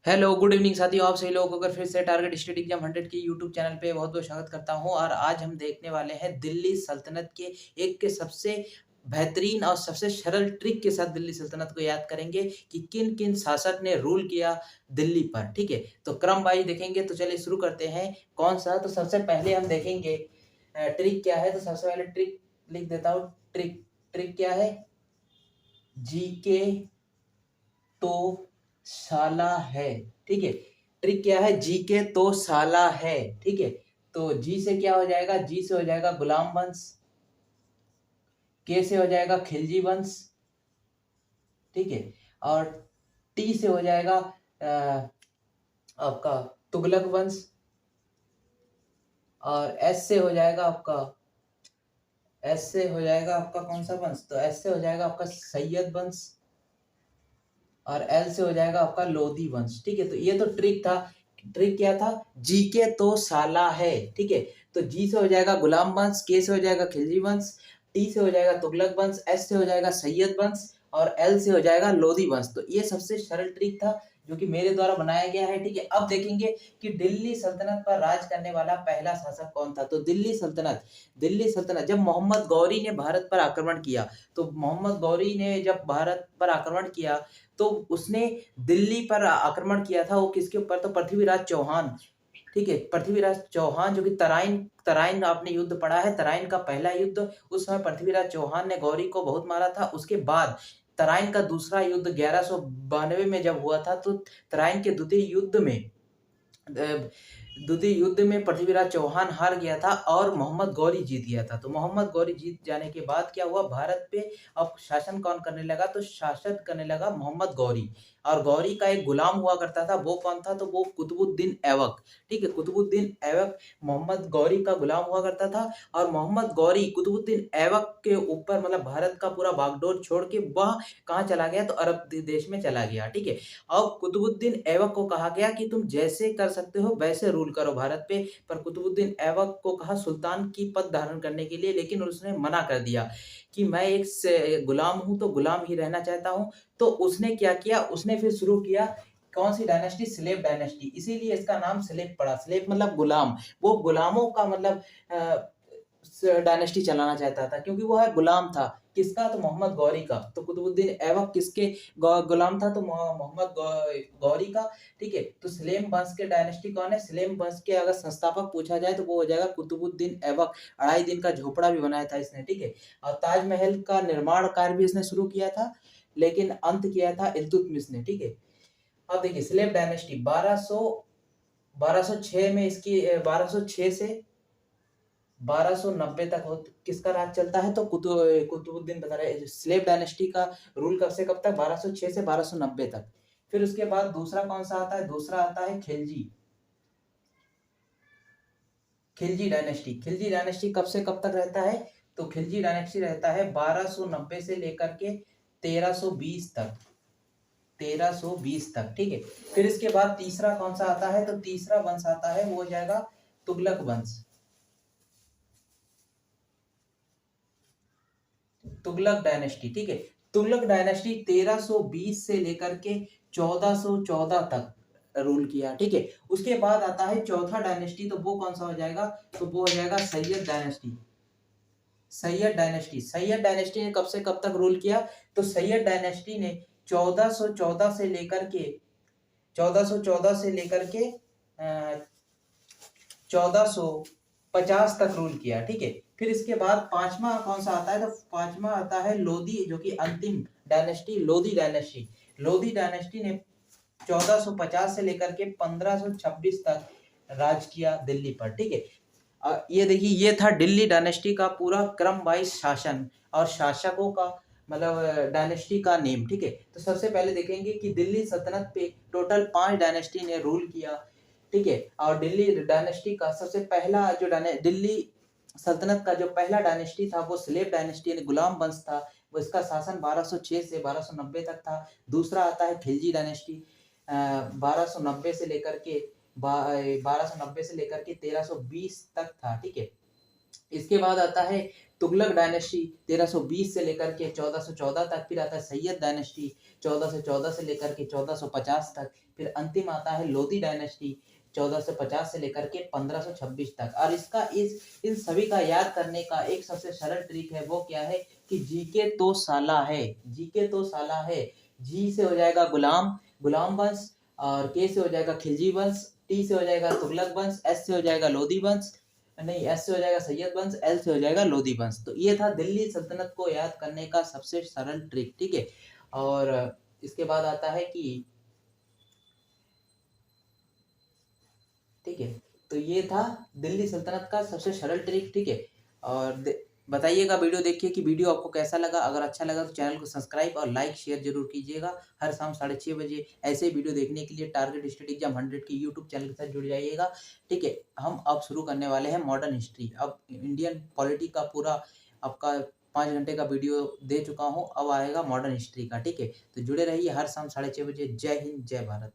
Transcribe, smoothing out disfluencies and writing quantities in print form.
Hello good evening साथियों, आप सभी लोगों को अगर फिर से टारगेट स्टेट एग्जाम 100 के यूट्यूब चैनल पे बहुत बहुत स्वागत करता हूं। और आज हम देखने वाले हैं दिल्ली सल्तनत के एक के सबसे बेहतरीन और सबसे सरल ट्रिक के साथ दिल्ली सल्तनत को याद करेंगे कि किन किन शासक ने रूल किया दिल्ली पर। ठीक है, तो क्रम वाइज देखेंगे। तो चलिए शुरू करते हैं। कौन सा? तो सबसे पहले हम देखेंगे ट्रिक क्या है। तो सबसे पहले ट्रिक लिख देता हूँ। ट्रिक ट्रिक क्या है? जीके तो साला है। ठीक है, ट्रिक क्या है? जी के तो साला है। ठीक है, तो जी से क्या हो जाएगा? जी से हो जाएगा गुलाम वंश। के से हो जाएगा खिलजी वंश। ठीक है, और टी से हो जाएगा आपका तुगलक वंश। और एस से हो जाएगा आपका कौन सा वंश? तो एस से हो जाएगा आपका सैयद वंश। और एल से हो जाएगा आपका लोधी वंश। ठीक है, तो ये तो ट्रिक था। ट्रिक क्या था? जी के तो साला है। ठीक है, तो जी से हो जाएगा गुलाम वंश, के से हो जाएगा खिलजी वंश, टी से हो जाएगा तुगलक वंश, एस से हो जाएगा सैयद वंश, और एल से हो जाएगा लोधी वंश। तो ये सबसे सरल ट्रिक था जो कि मेरे द्वारा बनाया गया है। ठीक है, अब देखेंगे कि दिल्ली सल्तनत पर राज करने वाला पहला शासक कौन था। तो दिल्ली सल्तनत जब मोहम्मद गौरी ने भारत पर आक्रमण किया, तो मोहम्मद गौरी ने जब भारत पर आक्रमण किया तो उसने दिल्ली पर आक्रमण किया था। वो किसके ऊपर? तो पृथ्वीराज चौहान। ठीक है, पृथ्वीराज चौहान जो कि तराइन तराइन आपने युद्ध पढ़ा है, तराइन का पहला युद्ध। उस समय पृथ्वीराज चौहान ने गौरी को बहुत मारा था। उसके बाद तराइन का दूसरा युद्ध 1192 में जब हुआ था, तो तराइन के द्वितीय युद्ध में पृथ्वीराज चौहान हार गया था और मोहम्मद गौरी जीत गया था। तो मोहम्मद गौरी जीत जाने के बाद क्या हुआ? भारत पे अब शासन कौन करने लगा? तो शासन करने लगा मोहम्मद गौरी। और गौरी का एक गुलाम हुआ करता था। वो कौन था? तो वो कुतुबुद्दीन ऐबक। ठीक है, कुतुबुद्दीन ऐबक मोहम्मद गौरी का गुलाम हुआ करता था। और मोहम्मद गौरी कुतुबुद्दीन ऐबक के ऊपर मतलब भारत का पूरा बागडोर छोड़ के वह कहाँ चला गया? तो अरब देश में चला गया। ठीक है, अब कुतुबुद्दीन ऐबक को कहा गया कि तुम जैसे कर सकते हो वैसे रूल करो भारत पे। पर कुतुबुद्दीन ऐबक को कहा सुल्तान की पद धारण करने के लिए, लेकिन उसने मना कर दिया कि मैं एक गुलाम हूं तो गुलाम ही रहना चाहता हूं। तो उसने क्या किया? उसने फिर शुरू किया कौन सी डायनेस्टी? Slave dynasty. इसीलिए इसका नाम स्लेव पड़ा। स्लेव मतलब गुलाम। वो गुलामों का मतलब डायनेस्टी चलाना चाहता था, क्योंकि वो है गुलाम था। किसका? तो मोहम्मद गौरी का। तो कुतुबुद्दीन ऐबक किसके गुलाम था? तो मोहम्मद गौरी का। ठीक है, तो सलेम वंश के डायनेस्टी कौन है? सलेम वंश के अगर संस्थापक पूछा जाए तो वो हो जाएगा कुतुबुद्दीन ऐबक। 2.5 दिन का झोपड़ा भी बनाया था इसने। ठीक है, और ताजमहल का निर्माण कार्य भी इसने शुरू किया था, लेकिन अंत किया था इल्तुतमिश ने। ठीक है, अब देखिए स्लेव डायनेस्टी 1206 में इसकी 1206 से 1290 तक किसका राज चलता है? तो कुतुबुद्दीन बता रहे स्लेव डायनेस्टी का रूल कब से कब तक? 1206 से 1290 तक। फिर उसके बाद दूसरा कौन सा आता है? दूसरा आता है खिलजी खिलजी डायनेस्टी। खिलजी डायनेस्टी कब से कब तक रहता है? तो खिलजी डायनेस्टी रहता है 1290 से लेकर के 1320 तक। 1320 तक। ठीक है, फिर इसके बाद तीसरा कौन सा आता है? तो तीसरा वंश आता है, वो हो जाएगा तुगलक वंश। तुगलक डायनेस्टी। ठीक है, तुगलक डायनेस्टी 1320 से लेकर के 1414 तक रूल किया। ठीक है, उसके बाद आता है चौथा डायनेस्टी। तो वो कौन सा हो जाएगा? तो वो हो जाएगा सैयद डायनेस्टी। सैयद डायनेस्टी ने कब से कब तक रूल किया? तो सैयद डायनेस्टी ने 1414 से लेकर के 1414 से लेकर के 1450 तक रूल किया। ठीक है, फिर इसके बाद पांचवा कौन सा आता है? तो पांचवा आता है लोधी, जो कि अंतिम dynasty, Lodhi dynasty. Lodhi dynasty ने 1450 से लेकर के 1526 तक राज किया दिल्ली पर। ठीक है, ये देखिए, ये था दिल्ली डायनेस्टी का पूरा क्रम वाइज शासन और शासकों का मतलब डायनेस्टी का नेम। ठीक है, तो सबसे पहले देखेंगे कि दिल्ली सल्तनत पे टोटल 5 डायनेस्टी ने रूल किया। ठीक है, और दिल्ली डायनेस्टी का सबसे पहला जो दिल्ली सल्तनत का जो पहला डायनेस्टी था वो स्लेव डायनेस्टी यानी गुलाम वंश था। वो इसका शासन 1206 से 1290 तक था। दूसरा आता है खिलजी डायनेस्टी 1290 से लेकर के 1320 तक था। ठीक है, इसके बाद आता है तुगलक डायनेस्टी 1320 से लेकर के 1414 तक। फिर आता है सैयद डायनेस्टी 1414 से लेकर के 1450 तक। फिर अंतिम आता है लोधी डायनेस्टी 1450 से लेकर के 1526 तक। और इसका इस इन सभी का याद करने का एक सबसे सरल ट्रिक है, वो क्या है कि जीके तो साला है, जीके तो साला है। जी से हो जाएगा गुलाम, गुलाम वंश, और के से हो जाएगा खिलजी वंश, टी से हो जाएगा तुगलक वंश, एस से हो जाएगा लोधी वंश, नहीं एस से हो जाएगा सैयद वंश, एल से हो जाएगा लोधी वंश। तो ये था दिल्ली सल्तनत को याद करने का सबसे सरल ट्रिक, ठीक है। और इसके बाद आता है कि ठीक है, तो ये था दिल्ली सल्तनत का सबसे सरल ट्रिक, ठीक है। और बताइएगा वीडियो देखिए कि वीडियो आपको कैसा लगा। अगर अच्छा लगा तो चैनल को सब्सक्राइब और लाइक शेयर जरूर कीजिएगा। हर शाम 6:30 बजे ऐसे वीडियो देखने के लिए टारगेट स्टेट एग्जाम 100 की यूट्यूब चैनल के साथ जुड़ जाइएगा, ठीक है। हम अब शुरू करने वाले हैं मॉडर्न हिस्ट्री। अब इंडियन पॉलिटी का पूरा आपका 5 घंटे का वीडियो दे चुका हूँ, अब आएगा मॉडर्न हिस्ट्री का, ठीक है। तो जुड़े रहिए हर शाम 6:30 बजे। जय हिंद, जय भारत।